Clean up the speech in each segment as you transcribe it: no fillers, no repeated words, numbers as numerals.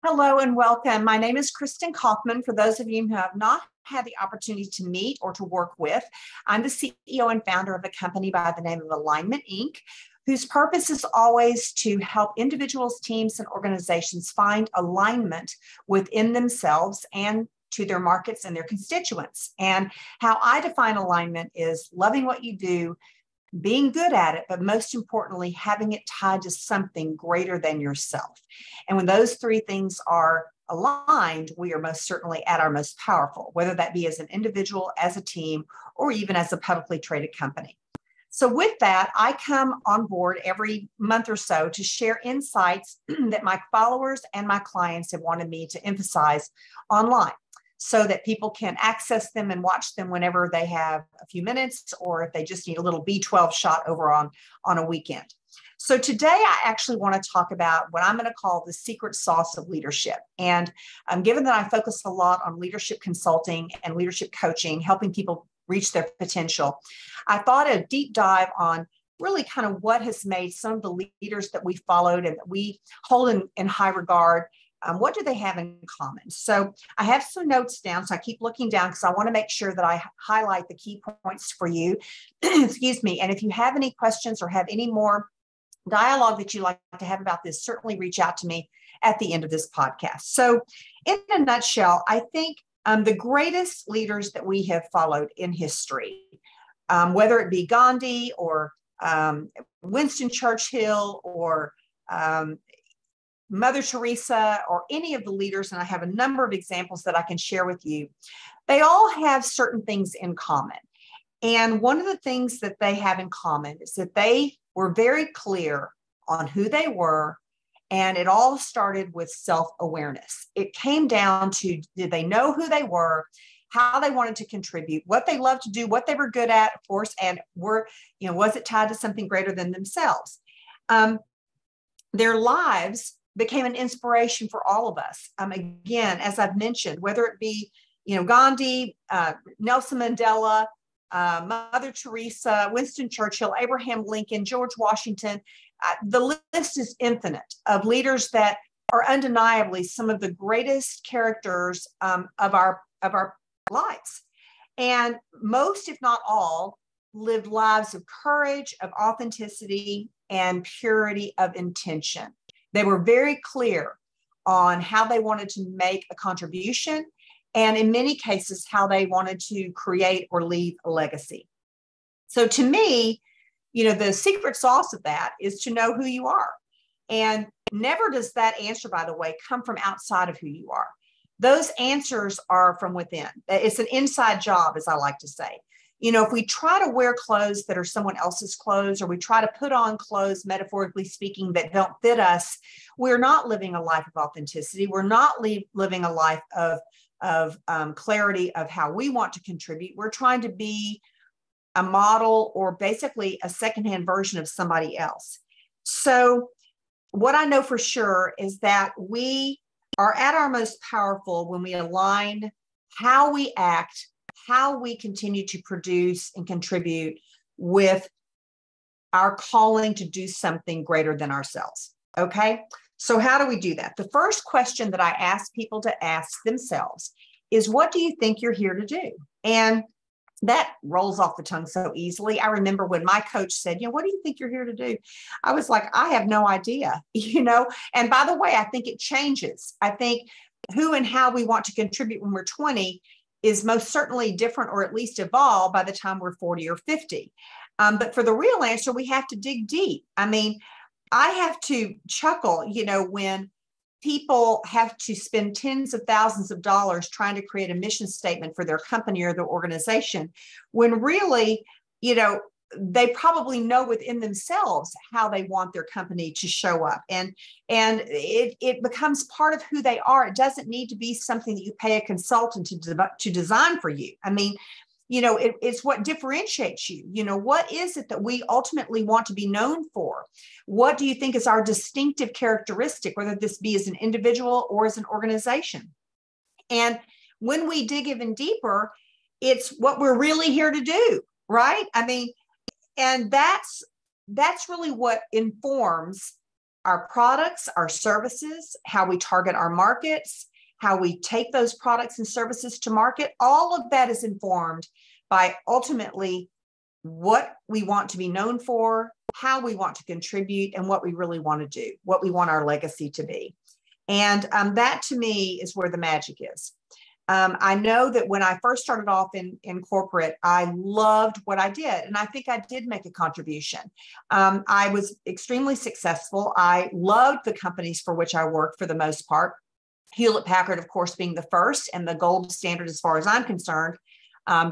Hello and welcome. My name is Kristin Kaufman. For those of you who have not had the opportunity to meet or to work with, I'm the CEO and founder of a company by the name of Alignment Inc., whose purpose is always to help individuals, teams, and organizations find alignment within themselves and to their markets and their constituents. And how I define alignment is loving what you do, being good at it, but most importantly, having it tied to something greater than yourself. And when those three things are aligned, we are most certainly at our most powerful, whether that be as an individual, as a team, or even as a publicly traded company. So with that, I come on board every month or so to share insights that my followers and my clients have wanted me to emphasize online, so that people can access them and watch them whenever they have a few minutes, or if they just need a little B12 shot over on a weekend. So today I actually want to talk about what I'm going to call the secret sauce of leadership. And given that I focus a lot on leadership consulting and leadership coaching, helping people reach their potential, I thought a deep dive on really kind of what has made some of the leaders that we followed and that we hold in high regard. What do they have in common? So I have some notes down, so I keep looking down because I want to make sure that I highlight the key points for you. Excuse me. And if you have any questions or have any more dialogue that you'd like to have about this, certainly reach out to me at the end of this podcast. So in a nutshell, I think the greatest leaders that we have followed in history, whether it be Gandhi or Winston Churchill or Mother Teresa or any of the leaders, and I have a number of examples that I can share with you, they all have certain things in common. And one of the things that they have in common is that they were very clear on who they were, and it all started with self-awareness. It came down to, did they know who they were, how they wanted to contribute, what they loved to do, what they were good at, of course, and was it tied to something greater than themselves? Their lives became an inspiration for all of us. Again, as I've mentioned, whether it be, Gandhi, Nelson Mandela, Mother Teresa, Winston Churchill, Abraham Lincoln, George Washington, the list is infinite of leaders that are undeniably some of the greatest characters of our lives. And most, if not all, lived lives of courage, of authenticity, and purity of intention. They were very clear on how they wanted to make a contribution, and in many cases, how they wanted to create or leave a legacy. So to me, the secret sauce of that is to know who you are. And never does that answer, by the way, come from outside of who you are. Those answers are from within. It's an inside job, as I like to say. If we try to wear clothes that are someone else's clothes, or we try to put on clothes, metaphorically speaking, that don't fit us, we're not living a life of authenticity. We're not living a life of clarity of how we want to contribute. We're trying to be a model or basically a secondhand version of somebody else. So what I know for sure is that we are at our most powerful when we align how we act, how we continue to produce and contribute with our calling to do something greater than ourselves. Okay. So how do we do that? The first question that I ask people to ask themselves is, what do you think you're here to do? And that rolls off the tongue so easily. I remember when my coach said, what do you think you're here to do? I was like, I have no idea, And by the way, I think it changes. I think who and how we want to contribute when we're 20 is most certainly different, or at least evolve by the time we're 40 or 50. But for the real answer, we have to dig deep. I have to chuckle, when people have to spend tens of thousands of dollars trying to create a mission statement for their company or their organization, when really, they probably know within themselves how they want their company to show up. And it becomes part of who they are. It doesn't need to be something that you pay a consultant to design for you. It's what differentiates you. What is it that we ultimately want to be known for? What do you think is our distinctive characteristic, whether this be as an individual or as an organization? And when we dig even deeper, it's what we're really here to do, right? And that's really what informs our products, our services, how we target our markets, how we take those products and services to market, all of that is informed by ultimately what we want to be known for, how we want to contribute, and what we really want to do, what we want our legacy to be. And that to me is where the magic is. I know that when I first started off in corporate, I loved what I did. And I think I did make a contribution. I was extremely successful. I loved the companies for which I worked for the most part. Hewlett Packard, of course, being the first and the gold standard as far as I'm concerned,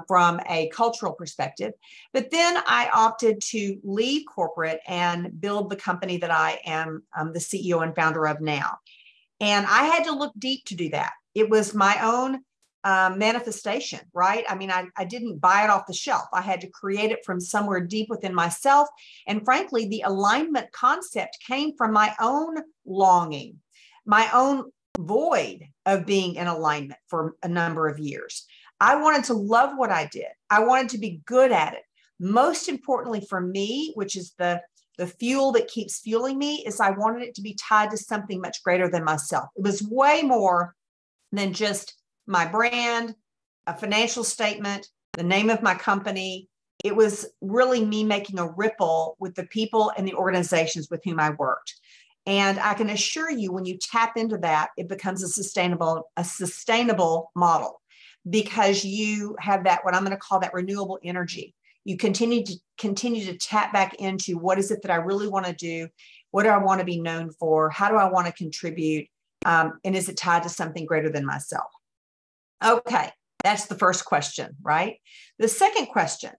from a cultural perspective. But then I opted to leave corporate and build the company that I am the CEO and founder of now. And I had to look deep to do that. It was my own manifestation, right? I mean, I didn't buy it off the shelf. I had to create it from somewhere deep within myself. And frankly, the alignment concept came from my own longing, my own void of being in alignment for a number of years. I wanted to love what I did. I wanted to be good at it. Most importantly for me, which is the fuel that keeps fueling me, is I wanted it to be tied to something much greater than myself. It was way more than just my brand, a financial statement, the name of my company. It was really me making a ripple with the people and the organizations with whom I worked. And I can assure you, when you tap into that, it becomes a sustainable model, because you have that, what I'm going to call that renewable energy. You continue to tap back into, what is it that I really want to do? What do I want to be known for? How do I want to contribute? And is it tied to something greater than myself? Okay, that's the first question, right? The second question,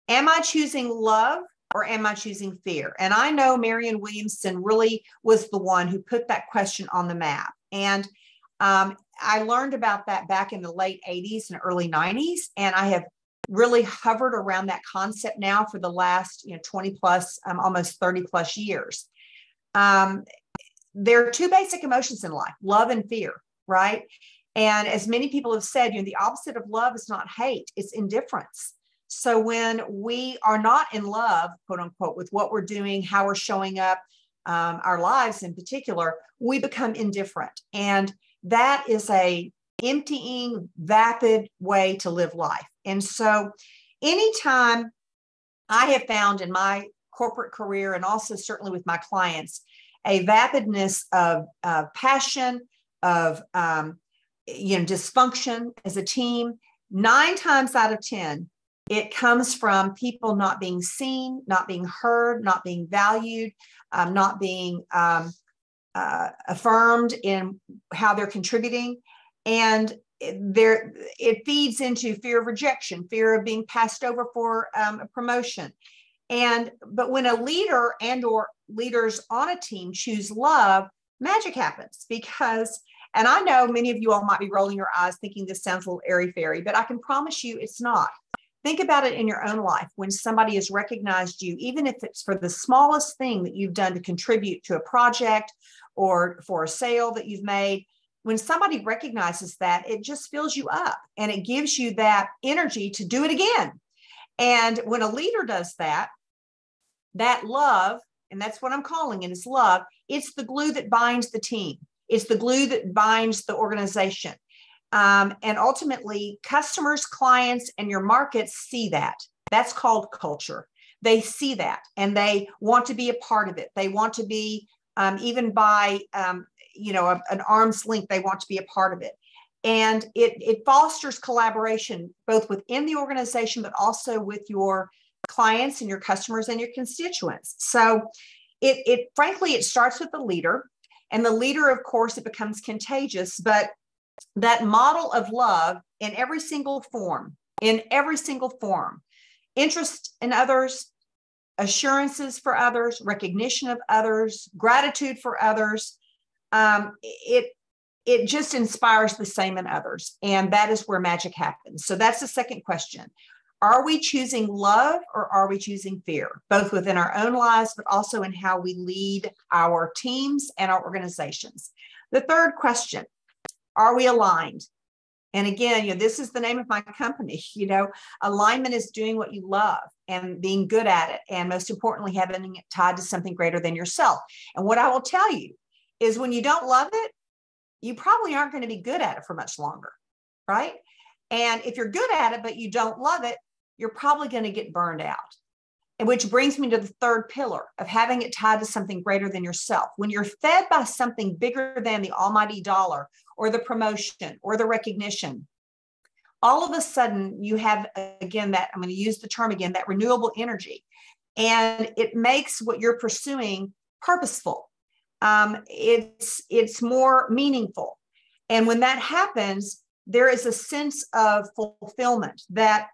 am I choosing love or am I choosing fear? And I know Marianne Williamson really was the one who put that question on the map. And I learned about that back in the late 80s and early 90s. And I have really hovered around that concept now for the last 20 plus, almost 30 plus years. There are two basic emotions in life, love and fear, right? And as many people have said, the opposite of love is not hate, it's indifference. So when we are not in love, quote unquote, with what we're doing, how we're showing up, our lives in particular, we become indifferent. And that is a emptying, vapid way to live life. And so anytime I have found in my corporate career, and also certainly with my clients, a vapidness of passion, of dysfunction as a team, 9 times out of 10, it comes from people not being seen, not being heard, not being valued, not being affirmed in how they're contributing. And it feeds into fear of rejection, fear of being passed over for a promotion. But when a leader and or leaders on a team choose love, magic happens. Because, and I know many of you all might be rolling your eyes thinking this sounds a little airy-fairy, but I can promise you it's not. Think about it in your own life. When somebody has recognized you, even if it's for the smallest thing that you've done to contribute to a project or for a sale that you've made, when somebody recognizes that, it just fills you up and it gives you that energy to do it again. And when a leader does that, that love, and that's what I'm calling it, is love, it's the glue that binds the team. It's the glue that binds the organization. And ultimately, customers, clients, and your markets see that. That's called culture. They see that and they want to be a part of it. They want to be, even by, an arm's length, they want to be a part of it. And it fosters collaboration, both within the organization, but also with your clients and your customers and your constituents. So frankly, it starts with the leader. And the leader, of course, it becomes contagious, but that model of love in every single form, interest in others, assurances for others, recognition of others, gratitude for others, it just inspires the same in others. And that is where magic happens. So that's the second question. Are we choosing love or are we choosing fear, both within our own lives, but also in how we lead our teams and our organizations? The third question, are we aligned? And again, this is the name of my company. Alignment is doing what you love and being good at it. And most importantly, having it tied to something greater than yourself. And what I will tell you is when you don't love it, you probably aren't going to be good at it for much longer, right? And if you're good at it, but you don't love it, you're probably going to get burned out. And which brings me to the third pillar of having it tied to something greater than yourself. When you're fed by something bigger than the almighty dollar or the promotion or the recognition, all of a sudden you have, again, that I'm going to use the term again, that renewable energy. And it makes what you're pursuing purposeful. It's more meaningful. And when that happens, there is a sense of fulfillment that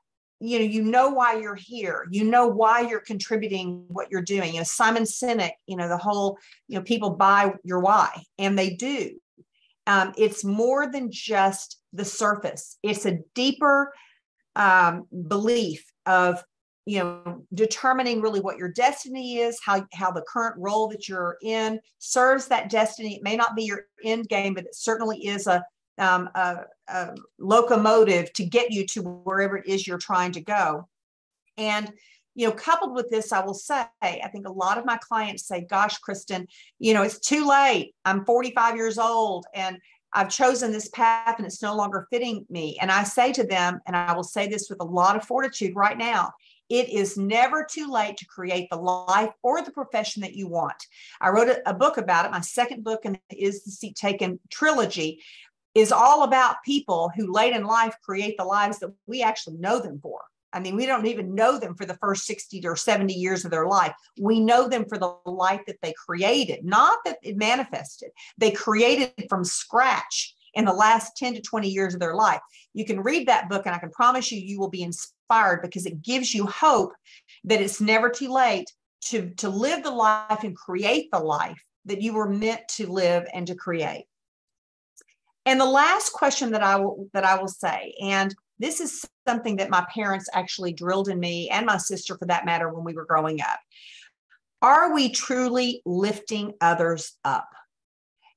you know why you're here. You know why you're contributing what you're doing. Simon Sinek, the whole, people buy your why, and they do. It's more than just the surface. It's a deeper belief of, determining really what your destiny is, how the current role that you're in serves that destiny. It may not be your end game, but it certainly is a locomotive to get you to wherever it is you're trying to go. And, coupled with this, I will say, I think a lot of my clients say, gosh, Kristin, it's too late. I'm 45 years old and I've chosen this path and it's no longer fitting me. And I say to them, and I will say this with a lot of fortitude right now, it is never too late to create the life or the profession that you want. I wrote a book about it. My second book in the Is the Seat Taken trilogy is all about people who late in life create the lives that we actually know them for. I mean, we don't even know them for the first 60 or 70 years of their life. We know them for the life that they created, not that it manifested. They created from scratch in the last 10 to 20 years of their life. You can read that book and I can promise you, you will be inspired because it gives you hope that it's never too late to live the life and create the life that you were meant to live and to create. And the last question that I will say, and this is something that my parents actually drilled in me and my sister for that matter when we were growing up. Are we truly lifting others up?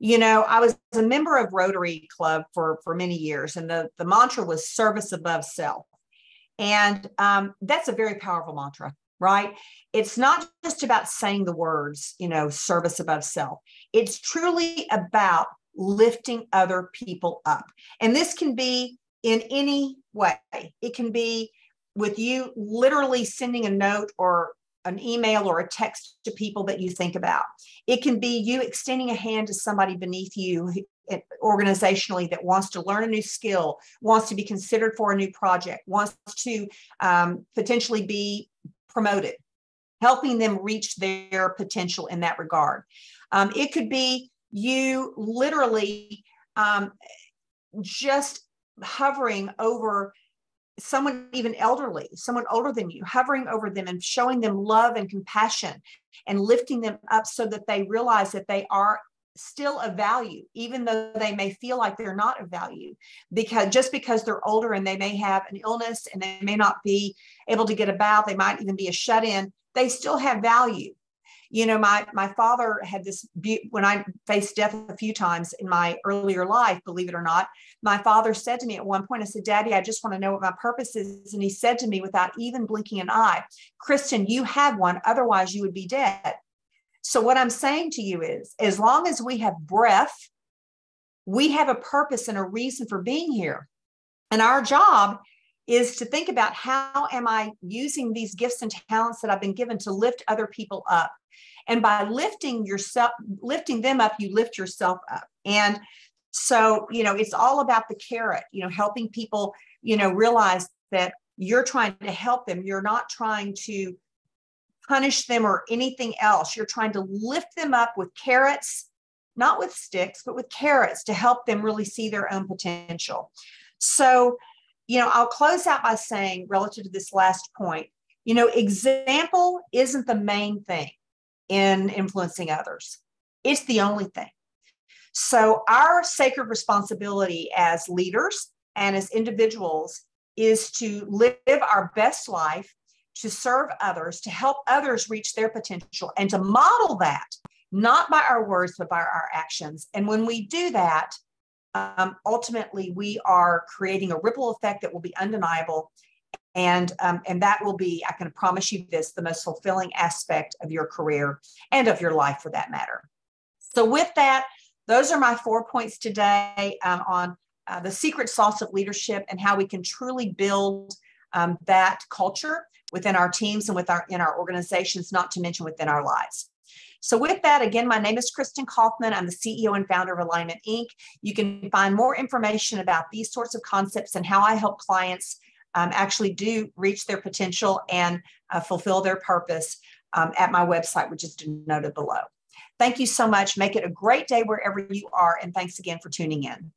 I was a member of Rotary Club for many years, and the mantra was service above self. And that's a very powerful mantra, right? It's not just about saying the words, service above self. It's truly about lifting other people up. And this can be in any way. It can be with you literally sending a note or an email or a text to people that you think about. It can be you extending a hand to somebody beneath you organizationally that wants to learn a new skill, wants to be considered for a new project, wants to potentially be promoted, helping them reach their potential in that regard. It could be you literally just hovering over someone even elderly, someone older than you, hovering over them and showing them love and compassion and lifting them up so that they realize that they are still of value, even though they may feel like they're not of value, because they're older and they may have an illness and they may not be able to get about, they might even be a shut-in, they still have value. My father had this, when I faced death a few times in my earlier life, believe it or not, my father said to me at one point, I said, Daddy, I just want to know what my purpose is. And he said to me without even blinking an eye, Kristin, you have one, otherwise you would be dead. So what I'm saying to you is, as long as we have breath, we have a purpose and a reason for being here. And our job is to think about how am I using these gifts and talents that I've been given to lift other people up. And by lifting them up, you lift yourself up. And so, it's all about the carrot, helping people, realize that you're trying to help them. You're not trying to punish them or anything else. You're trying to lift them up with carrots, not with sticks, but with carrots to help them really see their own potential. So, I'll close out by saying, relative to this last point, example isn't the main thing in influencing others. It's the only thing. So our sacred responsibility as leaders and as individuals is to live our best life, to serve others, to help others reach their potential, and to model that, not by our words, but by our actions. And when we do that, ultimately we are creating a ripple effect that will be undeniable. And that will be, I can promise you this, the most fulfilling aspect of your career and of your life for that matter. So with that, those are my 4 points today on the secret sauce of leadership and how we can truly build that culture within our teams and in our organizations, not to mention within our lives. So with that, again, my name is Kristin Kaufman. I'm the CEO and founder of Alignment Inc. You can find more information about these sorts of concepts and how I help clients actually do reach their potential and fulfill their purpose at my website, which is denoted below. Thank you so much. Make it a great day wherever you are. And thanks again for tuning in.